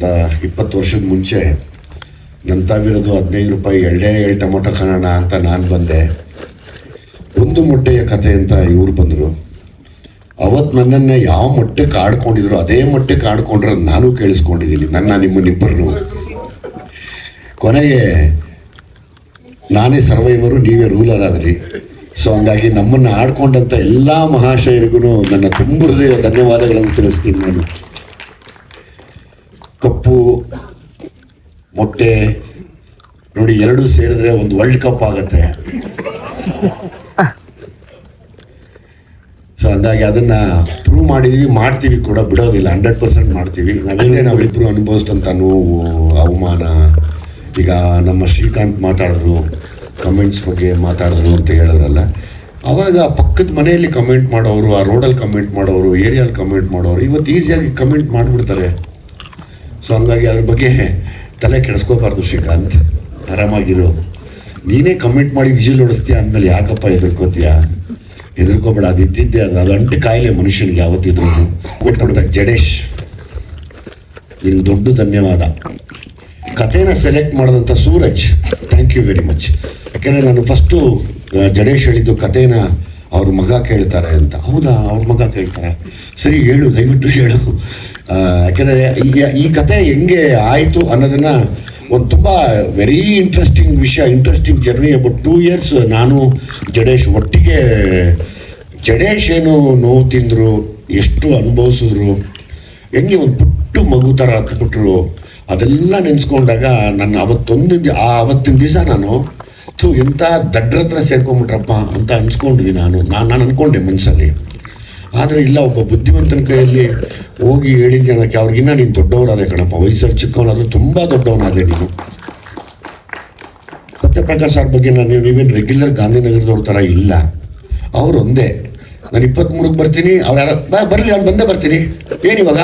ಒಂದು 20 ವರ್ಷದ ಮುಂಚೆ ನನ್ನ ತಾವಿರೋದು 15 ರೂಪಾಯಿ ಎಳ್ಳೆ ಟೊಮೊಟೊ ಕಾಣೋಣ ಅಂತ ನಾನು ಬಂದೆ. ಒಂದು ಮೊಟ್ಟೆಯ ಕತೆ ಅಂತ ಇವ್ರು ಬಂದರು. ಅವತ್ತು ನನ್ನನ್ನು ಯಾವ ಮೊಟ್ಟೆಗೆ ಆಡ್ಕೊಂಡಿದ್ರು ಅದೇ ಮೊಟ್ಟೆಗೆ ಆಡ್ಕೊಂಡ್ರೆ ನಾನು ಕೇಳಿಸ್ಕೊಂಡಿದ್ದೀನಿ, ನಿಮ್ಮನ್ನಿಬ್ಬರನ್ನು. ಕೊನೆಗೆ ನಾನೇ ಸರ್ವೈವರು, ನೀವೇ ರೂಲರ್ ಆದ್ರಿ. ಸೊ ಹಂಗಾಗಿ ನಮ್ಮನ್ನು ಆಡ್ಕೊಂಡಂಥ ಎಲ್ಲ ಮಹಾಶಯರಿಗೂ ನನ್ನ ತುಂಬ ಹೃದಯ ಧನ್ಯವಾದಗಳನ್ನು ತಿಳಿಸ್ತೀನಿ. ನಾನು ಕಪ್ಪು ಮೊಟ್ಟೆ ನೋಡಿ, ಎರಡೂ ಸೇರಿದ್ರೆ ಒಂದು ವರ್ಲ್ಡ್ ಕಪ್ ಆಗುತ್ತೆ. ಸೊ ಹಂಗಾಗಿ ಅದನ್ನ ಪ್ರೂವ್ ಮಾಡಿದೀವಿ, ಮಾಡ್ತೀವಿ ಕೂಡ, ಬಿಡೋದಿಲ್ಲ, 100% ಮಾಡ್ತೀವಿ. ನಾವಿಬ್ಬರು ಅನುಭವಿಸಿದಂಥ ನೋವು, ಅವಮಾನ. ಈಗ ನಮ್ಮ ಶ್ರೀಕಾಂತ್ ಮಾತಾಡಿದ್ರು, ಕಮೆಂಟ್ಸ್ ಬಗ್ಗೆ ಮಾತಾಡಿದ್ರು ಅಂತ ಹೇಳಿದ್ರಲ್ಲ, ಅವಾಗ ಪಕ್ಕದ ಮನೆಯಲ್ಲಿ ಕಮೆಂಟ್ ಮಾಡೋರು, ಆ ರೋಡಲ್ಲಿ ಕಮೆಂಟ್ ಮಾಡೋರು, ಏರಿಯಲ್ಲಿ ಕಮೆಂಟ್ ಮಾಡೋರು ಇವತ್ತು ಈಸಿಯಾಗಿ ಕಮೆಂಟ್ ಮಾಡಿಬಿಡ್ತಾರೆ. ಸೊ ಹಂಗಾಗಿ ಅದ್ರ ಬಗ್ಗೆ ತಲೆ ಕೆಡಿಸ್ಕೋಬಾರ್ದು ಶ್ರೀಕಾಂತ್, ಆರಾಮಾಗಿರು. ನೀನೇ ಕಮೆಂಟ್ ಮಾಡಿ ವಿಜಿಲ್ ಹೊಡಿಸ್ತೀಯ ಅಂದಮೇಲೆ ಯಾಕಪ್ಪ ಹೆದರ್ಕೋಬೇಡ, ಅದು ಇದ್ದಿದ್ದೆ, ಅದು ಅಂಟು ಕಾಯಿಲೆ ಮನುಷ್ಯನಿಗೆ ಯಾವತ್ತಿದ್ರು. ಕೊಟ್ಟು ಜಡೇಶ್, ನಿಮ್ಗೆ ದೊಡ್ಡ ಧನ್ಯವಾದ. ಕಥೆನ ಸೆಲೆಕ್ಟ್ ಮಾಡಿದಂಥ Suraj, thank you very much. ಯಾಕೆಂದರೆ ನಾನು ಫಸ್ಟು ಜಡೇಶ್ ಹೇಳಿದ್ದು ಕಥೆನ ಅವ್ರ ಮಗ ಕೇಳ್ತಾರೆ ಅಂತ. ಹೌದಾ, ಅವ್ರ ಮಗ ಕೇಳ್ತಾರೆ, ಸರಿ ಹೇಳು, ದಯವಿಟ್ಟು ಹೇಳು. ಯಾಕೆಂದರೆ ಈ ಕತೆ ಹೆಂಗೆ ಆಯಿತು ಅನ್ನೋದನ್ನು ಒಂದು ತುಂಬ ವೆರಿ ಇಂಟ್ರೆಸ್ಟಿಂಗ್ ವಿಷಯ, ಇಂಟ್ರೆಸ್ಟಿಂಗ್ ಜರ್ನಿ. ಅಬೌಟ್ 2 years ನಾನು ಜಡೇಶ್ ಒಟ್ಟಿಗೆ. ಜಡೇಶ್ ಏನು ನೋವು ತಿಂದರು, ಎಷ್ಟು ಅನುಭವಿಸಿದ್ರು, ಹೆಂಗೆ ಒಂದು ಪುಟ್ಟು ಮಗು ಥರ ಹತ್ಬಿಟ್ರು, ಅದೆಲ್ಲ ನೆನೆಸ್ಕೊಂಡಾಗ ನನ್ನ ಆವತ್ತಿನ ದಿವಸ ನಾನು ಎಂಥ ದಡ್ರ ಹತ್ರ ಸೇರ್ಕೊಂಬಿಟ್ರಪ್ಪ ಅಂತ ಅನ್ಸ್ಕೊಂಡ್ವಿ. ನಾನು ಅಂದ್ಕೊಂಡೆ ಮನಸ್ಸಲ್ಲಿ. ಆದರೆ ಇಲ್ಲ, ಒಬ್ಬ ಬುದ್ಧಿವಂತನ ಕೈಯಲ್ಲಿ ಹೋಗಿ ಹೇಳಿದ್ದೆ ಅನ್ನೋಕ್ಕೆ ಅವ್ರಿಗಿನ್ನ ನೀನು ದೊಡ್ಡವರಾದೆ ಕಣಪ್ಪ, ವಯಸ್ಸಲ್ಲಿ ಚಿಕ್ಕವನಾದರೂ ತುಂಬ ದೊಡ್ಡವನಾದೆ ನೀನು. ಸತ್ಯಪ್ರಕಾಶ್ ಅವ್ರ ಬಗ್ಗೆ ನೀವೇನು ರೆಗ್ಯುಲರ್ ಗಾಂಧಿನಗರದವ್ರ ಥರ ಇಲ್ಲ. ಅವ್ರು ಒಂದೇ, ನಾನು 23ಕ್ಕೆ ಬರ್ತೀನಿ, ಅವ್ರು ಯಾರೋ ಬರಲಿ, ಅವ್ನು ಬಂದೇ ಬರ್ತೀನಿ, ಏನಿವಾಗ